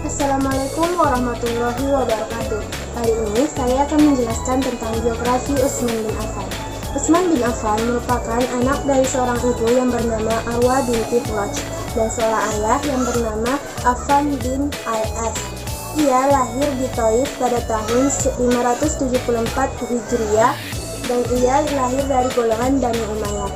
Assalamualaikum warahmatullahi wabarakatuh. Kali ini saya akan menjelaskan tentang biografi Utsman bin Affan. Utsman bin Affan merupakan anak dari seorang ibu yang bernama Arwa binti Furoch dan seorang ayah yang bernama Affan bin Al-As. Ia lahir di Taif pada tahun 574 Hijriah dan ia lahir dari golongan Bani Umayyah.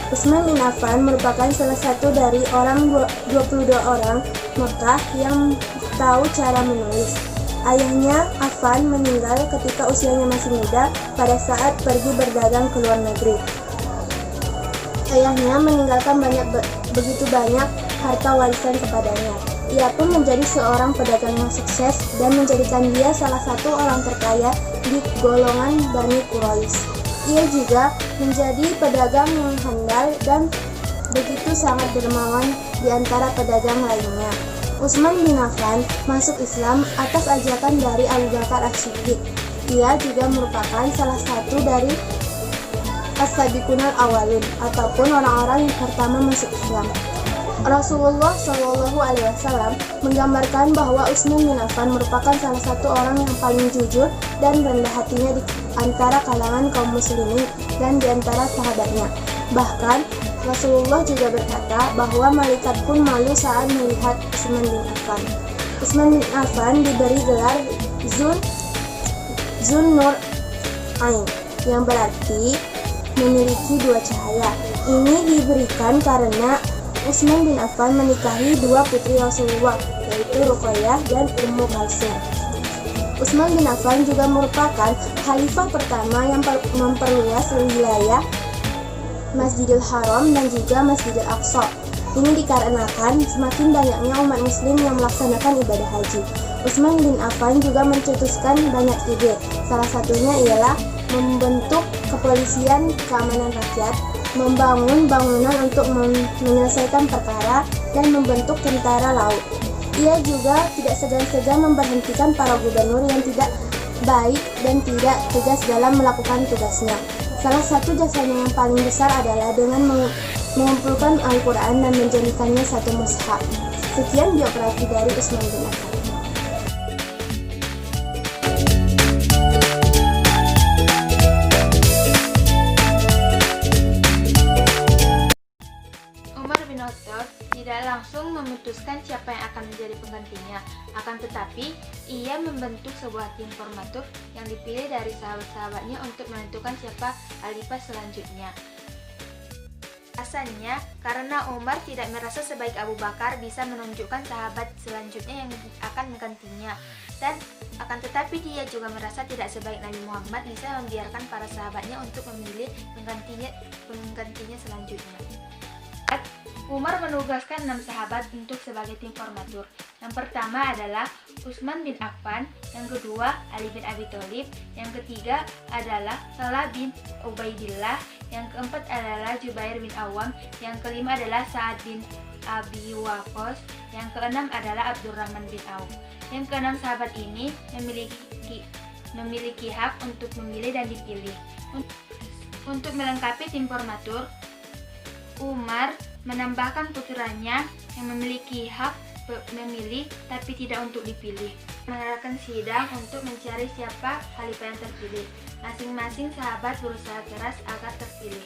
Utsman bin Affan merupakan salah satu dari 22 orang Mekah yang tahu cara menulis. Ayahnya Affan meninggal ketika usianya masih muda pada saat pergi berdagang ke luar negeri. Ayahnya meninggalkan begitu banyak harta warisan kepadanya. Ia pun menjadi seorang pedagang yang sukses dan menjadikan dia salah satu orang terkaya di golongan Bani Quraisy. Ia juga menjadi pedagang yang handal dan begitu sangat dermawan di antara pedagang lainnya. Utsman bin Affan masuk Islam atas ajakan dari Abu Bakar As-Siddiq. Ia juga merupakan salah satu dari as-sabiqunal awalun ataupun orang-orang yang pertama masuk Islam. Rasulullah SAW menggambarkan bahwa Utsman bin Affan merupakan salah satu orang yang paling jujur dan rendah hatinya di antara kalangan kaum muslimin dan di antara sahabatnya. Bahkan Rasulullah juga berkata bahwa malaikat pun malu saat melihat Utsman bin Affan. Utsman bin Affan diberi gelar Zun Nur Ain yang berarti memiliki dua cahaya. Ini diberikan karena Utsman bin Affan menikahi dua putri Rasulullah, yaitu Ruqayyah dan Ummu Kalsum. Utsman bin Affan juga merupakan khalifah pertama yang memperluas wilayah Masjidil Haram dan juga Masjidil Aqsa. Ini dikarenakan semakin banyaknya umat muslim yang melaksanakan ibadah haji. Utsman bin Affan juga mencetuskan banyak ide. Salah satunya ialah membentuk kepolisian keamanan rakyat, membangun bangunan untuk menyelesaikan perkara, dan membentuk tentara laut. Ia juga tidak segan-segan memberhentikan para gubernur yang tidak baik dan tidak tegas dalam melakukan tugasnya. Salah satu jasanya yang paling besar adalah dengan mengumpulkan Al-Quran dan menjadikannya satu mushaf. Sekian biografi dari Utsman bin Affan. Umar bin Khattab tidak langsung memutuskan siapa yang akan menjadi penggantinya, akan tetapi ia membentuk sebuah tim formatur yang dipilih dari sahabat-sahabatnya untuk menentukan siapa khalifah selanjutnya. Alasannya karena Umar tidak merasa sebaik Abu Bakar bisa menunjukkan sahabat selanjutnya yang akan menggantinya, dan akan tetapi dia juga merasa tidak sebaik Nabi Muhammad bisa membiarkan para sahabatnya untuk memilih penggantinya selanjutnya. Umar menugaskan 6 sahabat untuk sebagai tim formatur. Yang pertama adalah Utsman bin Affan, yang kedua Ali bin Abi Thalib, yang ketiga adalah Talha bin Ubaidillah, yang keempat adalah Jubair bin Awam, yang kelima adalah Sa'ad bin Abi Waqqas, yang keenam adalah Abdurrahman bin Auf. Yang keenam sahabat ini memiliki hak untuk memilih dan dipilih. Untuk melengkapi tim formatur, Umar menambahkan putranya yang memiliki hak memilih tapi tidak untuk dipilih. Mengadakan sidang untuk mencari siapa khalifah yang terpilih. Masing-masing sahabat berusaha keras agar terpilih.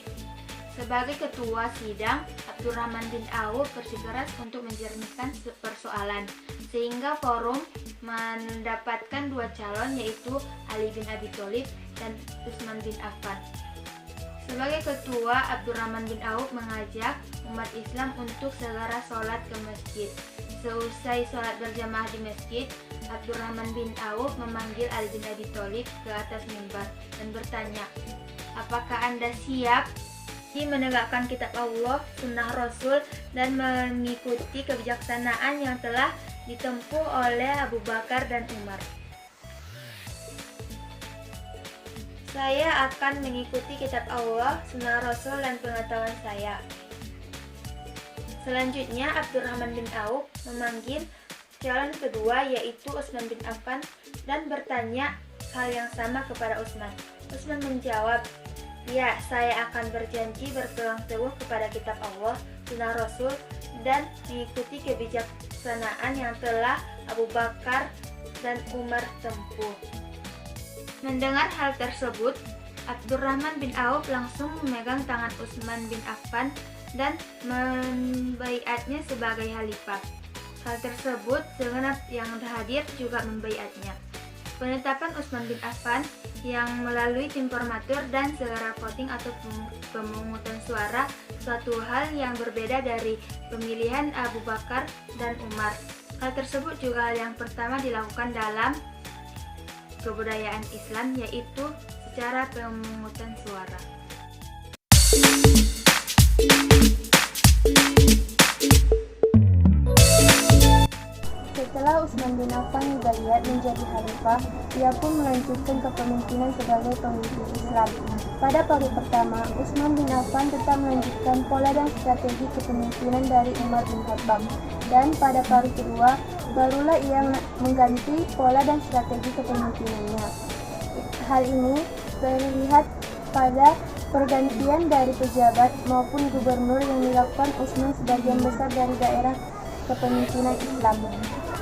Sebagai ketua sidang, Abdurrahman bin Auf bersikeras untuk menjernihkan persoalan, sehingga forum mendapatkan dua calon, yaitu Ali bin Abi Thalib dan Utsman bin Affan. Sebagai ketua, Abdurrahman bin Auf mengajak umat Islam untuk segera sholat ke masjid. Seusai sholat berjamaah di masjid, Abdurrahman bin Auf memanggil Ali bin Abi Thalib ke atas mimbar dan bertanya, "Apakah Anda siap Di menegakkan kitab Allah, sunnah Rasul, dan mengikuti kebijaksanaan yang telah ditempuh oleh Abu Bakar dan Umar. Saya akan mengikuti kitab Allah, sunnah Rasul, dan pengetahuan saya. Selanjutnya, Abdurrahman bin Auf memanggil calon kedua, yaitu Utsman bin Affan, dan bertanya hal yang sama kepada Utsman. Utsman menjawab, "Ya, saya akan berjanji berpegang teguh kepada kitab Allah, sunnah Rasul, dan mengikuti kebijaksanaan yang telah Abu Bakar dan Umar tempuh." Mendengar hal tersebut, Abdurrahman bin Auf langsung memegang tangan Utsman bin Affan dan membaiatnya sebagai khalifah. Hal tersebut segenap yang hadir juga membaiatnya. Penetapan Utsman bin Affan yang melalui informatur dan segera voting atau pemungutan suara suatu hal yang berbeda dari pemilihan Abu Bakar dan Umar. Hal tersebut juga hal yang pertama dilakukan dalam kebudayaan Islam, yaitu secara pemungutan suara. Setelah Utsman bin Affan dibaiat menjadi khalifah, ia pun melanjutkan kepemimpinan sebagai pemimpin Islam. Pada paruh pertama, Utsman bin Affan tetap melanjutkan pola dan strategi kepemimpinan dari Umar bin Khattab, dan pada paruh kedua, barulah ia mengganti pola dan strategi kepemimpinannya. Hal ini terlihat pada pergantian dari pejabat maupun gubernur yang dilakukan Utsman sebagian besar dari daerah kepemimpinan Islam.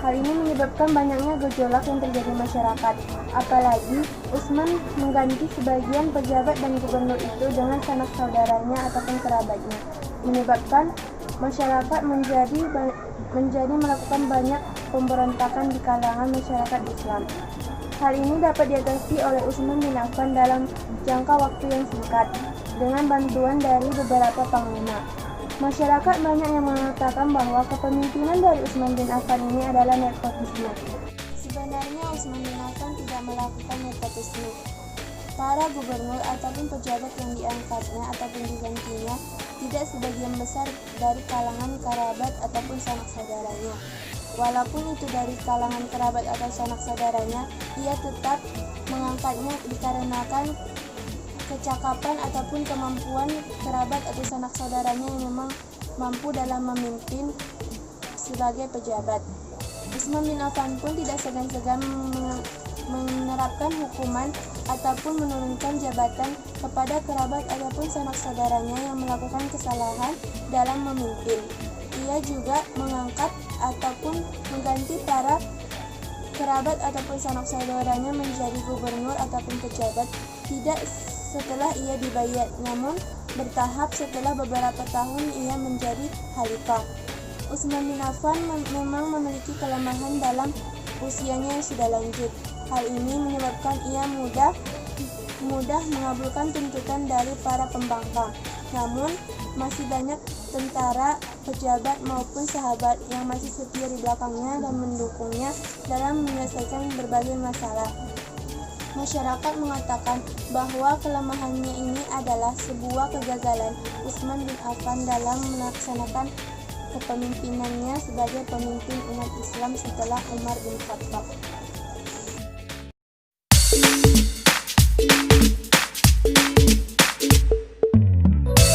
Hal ini menyebabkan banyaknya gejolak yang terjadi masyarakat. Apalagi Utsman mengganti sebagian pejabat dan gubernur itu dengan sanak saudaranya ataupun kerabatnya, menyebabkan masyarakat menjadi melakukan banyak pemberontakan di kalangan masyarakat Islam. Hal ini dapat diatasi oleh Utsman bin Affan dalam jangka waktu yang singkat dengan bantuan dari beberapa panglima. Masyarakat banyak yang mengatakan bahwa kepemimpinan dari Utsman bin Affan ini adalah nepotisme. Sebenarnya Utsman bin Affan tidak melakukan nepotisme. Para gubernur ataupun pejabat yang diangkatnya ataupun digantinya tidak sebagian besar dari kalangan kerabat ataupun sanak saudaranya. Walaupun itu dari kalangan kerabat atau sanak saudaranya, ia tetap mengangkatnya dikarenakan kecakapan ataupun kemampuan kerabat atau sanak saudaranya yang memang mampu dalam memimpin sebagai pejabat. Utsman bin Affan pun tidak segan-segan menerapkan hukuman ataupun menurunkan jabatan kepada kerabat ataupun sanak saudaranya yang melakukan kesalahan dalam memimpin. Ia juga mengangkat ataupun mengganti para kerabat ataupun sanak saudaranya menjadi gubernur ataupun pejabat tidak setelah ia dibaiat, namun bertahap setelah beberapa tahun ia menjadi khalifah. Utsman bin Affan memang memiliki kelemahan dalam usianya yang sudah lanjut. Hal ini menyebabkan ia mudah mengabulkan tuntutan dari para pembangkang. Namun, masih banyak tentara, pejabat maupun sahabat yang masih setia di belakangnya dan mendukungnya dalam menyelesaikan berbagai masalah. Masyarakat mengatakan bahwa kelemahannya ini adalah sebuah kegagalan Utsman bin Affan dalam melaksanakan kepemimpinannya sebagai pemimpin umat Islam setelah Umar bin Khattab.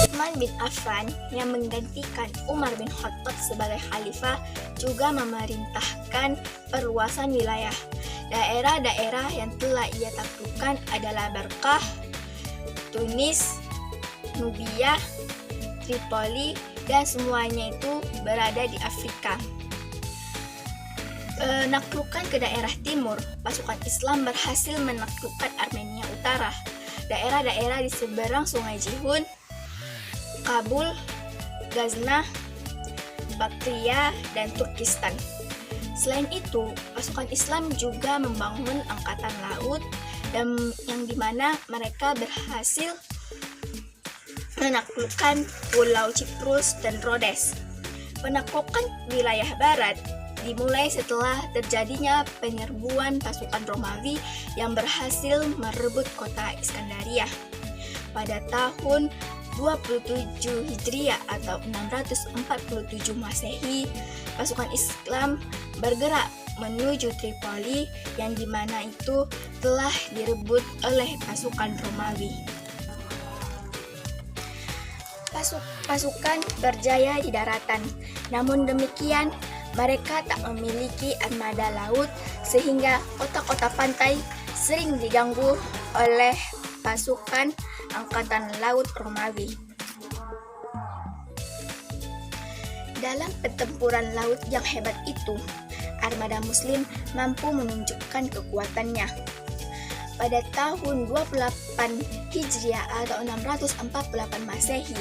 Utsman bin Affan yang menggantikan Umar bin Khattab sebagai khalifah juga memerintahkan perluasan wilayah. Daerah-daerah yang telah ia taklukkan adalah Barkah, Tunis, Nubia, Tripoli, dan semuanya itu berada di Afrika. Penaklukan ke daerah timur, pasukan Islam berhasil menaklukkan Armenia Utara, daerah-daerah di seberang Sungai Jihun, Kabul, Ghazna, Baktria, dan Turkistan. Selain itu, pasukan Islam juga membangun angkatan laut yang dimana mereka berhasil menaklukkan Pulau Siprus dan Rhodes. Penaklukan wilayah barat dimulai setelah terjadinya penyerbuan pasukan Romawi yang berhasil merebut kota Iskandaria pada tahun 27 Hijriah atau 647 Masehi, pasukan Islam bergerak menuju Tripoli yang dimana itu telah direbut oleh pasukan Romawi. Pasukan berjaya di daratan, namun demikian mereka tak memiliki armada laut sehingga kota-kota pantai sering diganggu oleh pasukan Angkatan Laut Romawi. Dalam pertempuran laut yang hebat itu, armada Muslim mampu menunjukkan kekuatannya. Pada tahun 28 Hijriah atau 648 Masehi,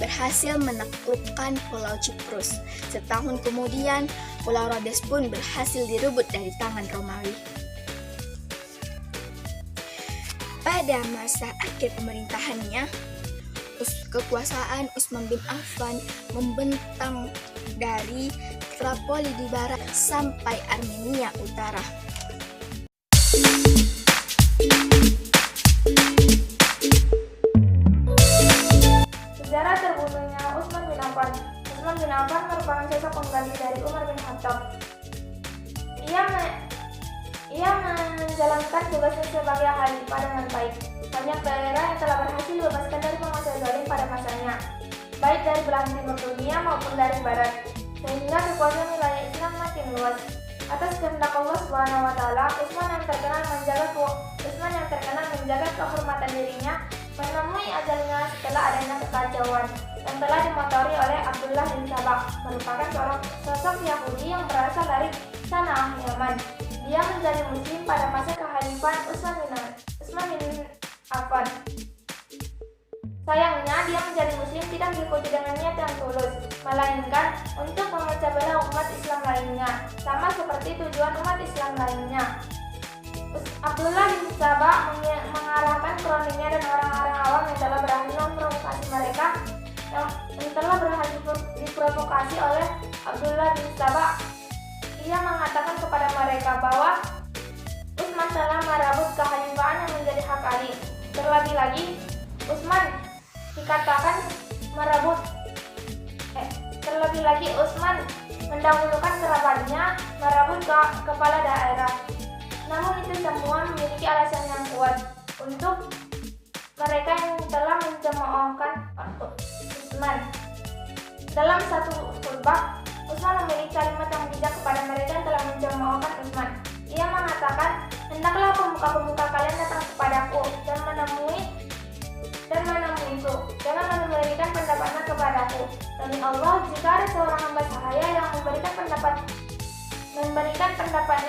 berhasil menaklukkan Pulau Cyprus. Setahun kemudian, Pulau Rhodes pun berhasil direbut dari tangan Romawi. Pada masa akhir pemerintahannya, kekuasaan Utsman bin Affan membentang dari Tripoli di barat sampai Armenia utara. Sejarah terbunuhnya Utsman bin Affan. Utsman bin Affan merupakan sosok pengganti dari Umar bin Khattab. Ia menjalankan tugasnya sebagai khalifah dengan baik. Banyak daerah yang telah berhasil dibebaskan dari penguasa zalim pada masanya, baik dari belahan timur dunia maupun dari barat, sehingga kekuasaan wilayah Islam makin luas. Atas kehendak Allah Subhanahu wa taala, Utsman yang terkenal menjaga kehormatan dirinya menemui ajalnya setelah adanya kekacauan yang telah dimotori oleh Abdullah bin Sabah, merupakan seorang sosok Yahudi yang berasal dari Sana'ah, Yaman. Dia menjadi muslim pada masa kekhalifahan Utsman bin Affan. Sayangnya, dia menjadi muslim tidak diikuti dengan niat yang tulus, melainkan untuk memecah belah umat Islam lainnya, sama seperti tujuan umat Islam lainnya. Abdullah bin Sabah mengarahkan kroninya dan orang-orang awam yang telah berhasil memprovokasi mereka, yang telah berhasil diprovokasi oleh Abdullah bin Sabah. Ia mengatakan kepada mereka bahwa Utsman telah merebut kekhalifahan yang menjadi hak Ali. Terlebih lagi, Utsman dikatakan Utsman mendahulukan kerabatnya merebut kepala daerah. Namun itu semua memiliki alasan yang kuat untuk mereka yang telah mencemoohkan Utsman. Dalam satu khutbah, Utsman memiliki kalimat yang bijak kepada mereka yang telah mencemoohkan Utsman. Ia mengatakan, "Hendaklah pemuka-pemuka kalian datang kepadaku dan menemuiku. Jangan memberikan pendapatnya kepadaku. Demi Allah, jika ada seorang hamba sahaya yang memberikan pendapatnya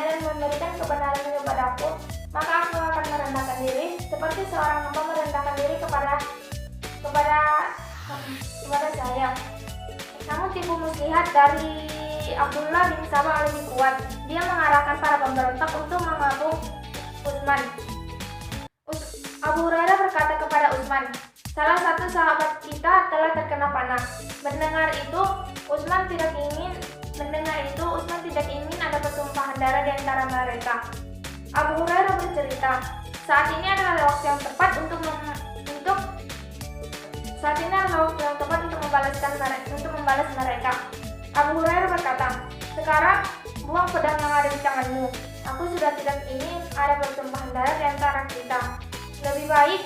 dan memberikan kebenaran kepadaku, maka aku akan merendahkan diri seperti seorang hamba merendahkan diri kepada saya." Namun tipu muslihat dari Abdullah bin Sabah lebih kuat. Dia mengarahkan para pemberontak untuk mengepung Utsman. Abu Hurairah berkata kepada Utsman, "Salah satu sahabat kita telah terkena panah." Mendengar itu, Utsman tidak ingin ada pertumpahan darah di antara mereka. Abu Hurairah bercerita, saat ini adalah waktu yang tepat untuk membalas mereka. Abu Hurairah berkata, "Sekarang buang pedang yang ada di tanganmu. Aku sudah tidak ingin ada pertumpahan darah di antara kita. Lebih baik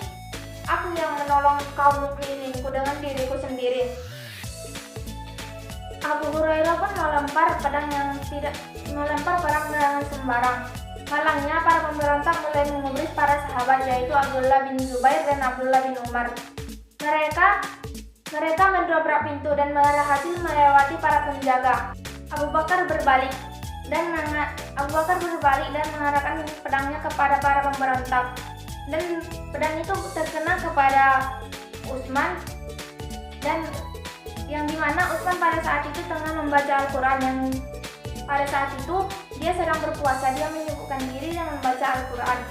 aku yang menolong kaum musliminku dengan diriku sendiri." Abu Hurairah pun melempar pedang dengan sembarang. Malangnya para pemberontak mulai mengubris para sahabat, yaitu Abdullah bin Zubair dan Abdullah bin Umar. Mereka mendobrak pintu dan berhasil melewati para penjaga. Abu Bakar berbalik dan mengarahkan pedangnya kepada para pemberontak. Dan pedang itu terkena kepada Utsman, dan yang dimana Utsman pada saat itu tengah membaca Al-Quran. Yang pada saat itu dia sedang berpuasa, dia menyibukkan diri dan membaca Al-Quran.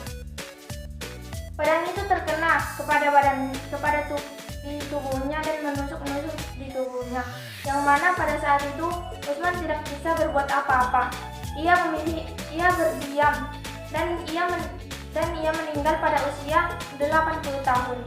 Pedang itu terkena kepada tubuhnya dan menusuk-nusuk di tubuhnya, yang mana pada saat itu Utsman tidak bisa berbuat apa-apa. Ia berdiam dan ia meninggal pada usia 80 tahun.